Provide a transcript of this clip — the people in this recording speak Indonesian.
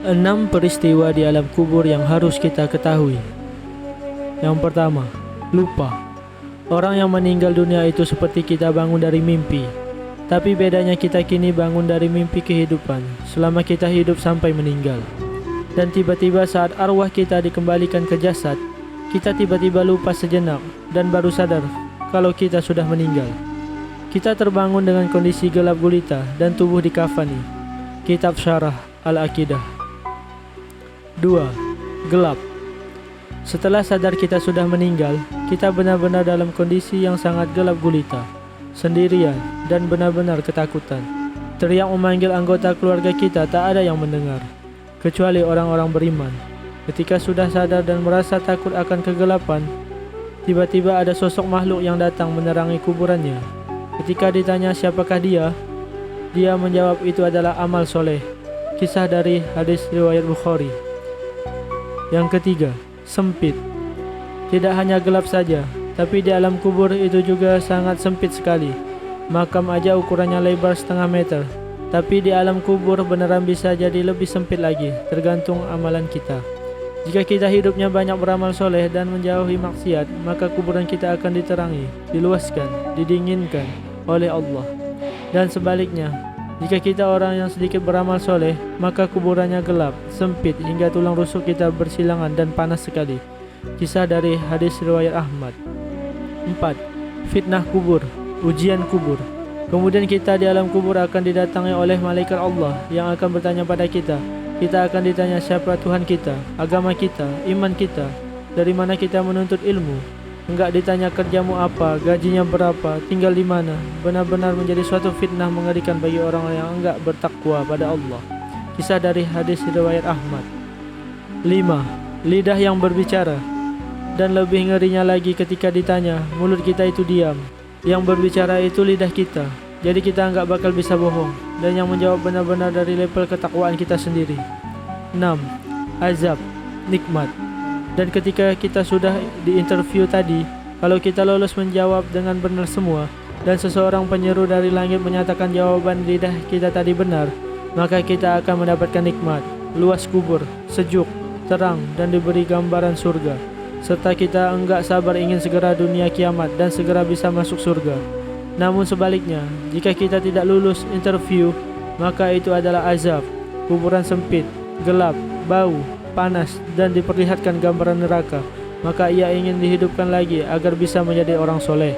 6 peristiwa di alam kubur yang harus kita ketahui. Yang pertama, lupa. Orang yang meninggal dunia itu seperti kita bangun dari mimpi. Tapi bedanya kita kini bangun dari mimpi kehidupan selama kita hidup sampai meninggal. Dan tiba-tiba saat arwah kita dikembalikan ke jasad, kita tiba-tiba lupa sejenak dan baru sadar kalau kita sudah meninggal. Kita terbangun dengan kondisi gelap gulita dan tubuh dikafani. Kitab Syarah Al-Aqidah. 2. Gelap. Setelah sadar kita sudah meninggal, kita benar-benar dalam kondisi yang sangat gelap gulita, sendirian dan benar-benar ketakutan. Teriak memanggil anggota keluarga kita tak ada yang mendengar, kecuali orang-orang beriman. Ketika sudah sadar dan merasa takut akan kegelapan, tiba-tiba ada sosok makhluk yang datang menerangi kuburannya. Ketika ditanya siapakah dia menjawab itu adalah amal soleh. Kisah dari hadis riwayat Bukhari. Yang ketiga, sempit. Tidak hanya gelap saja, tapi di alam kubur itu juga sangat sempit sekali. Makam aja ukurannya lebar 0,5 meter, tapi di alam kubur beneran bisa jadi lebih sempit lagi, tergantung amalan kita. Jika kita hidupnya banyak beramal soleh dan menjauhi maksiat, maka kuburan kita akan diterangi, diluaskan, didinginkan oleh Allah. Dan sebaliknya, jika kita orang yang sedikit beramal soleh, maka kuburannya gelap, sempit hingga tulang rusuk kita bersilangan dan panas sekali. Kisah dari hadis riwayat Ahmad. 4. Fitnah kubur, ujian kubur. Kemudian kita di alam kubur akan didatangi oleh malaikat Allah yang akan bertanya pada kita. Kita akan ditanya siapa Tuhan kita, agama kita, iman kita, dari mana kita menuntut ilmu. Enggak ditanya kerjamu apa, gajinya berapa, tinggal di mana. Benar-benar menjadi suatu fitnah mengerikan bagi orang yang enggak bertakwa pada Allah. Kisah dari hadis riwayat Ahmad. 5. Lidah yang berbicara. Dan lebih ngerinya lagi ketika ditanya, mulut kita itu diam. Yang berbicara itu lidah kita. Jadi kita enggak bakal bisa bohong. Dan yang menjawab benar-benar dari level ketakwaan kita sendiri. 6. Azab, nikmat. Dan ketika kita sudah diinterview tadi, kalau kita lolos menjawab dengan benar semua, dan seseorang penyeru dari langit menyatakan jawaban lidah kita tadi benar, maka kita akan mendapatkan nikmat, luas kubur, sejuk, terang, dan diberi gambaran surga. Serta kita enggak sabar ingin segera dunia kiamat dan segera bisa masuk surga. Namun sebaliknya, jika kita tidak lulus interview, maka itu adalah azab, kuburan sempit, gelap, bau, panas, dan diperlihatkan gambaran neraka. Maka ia ingin dihidupkan lagi agar bisa menjadi orang soleh.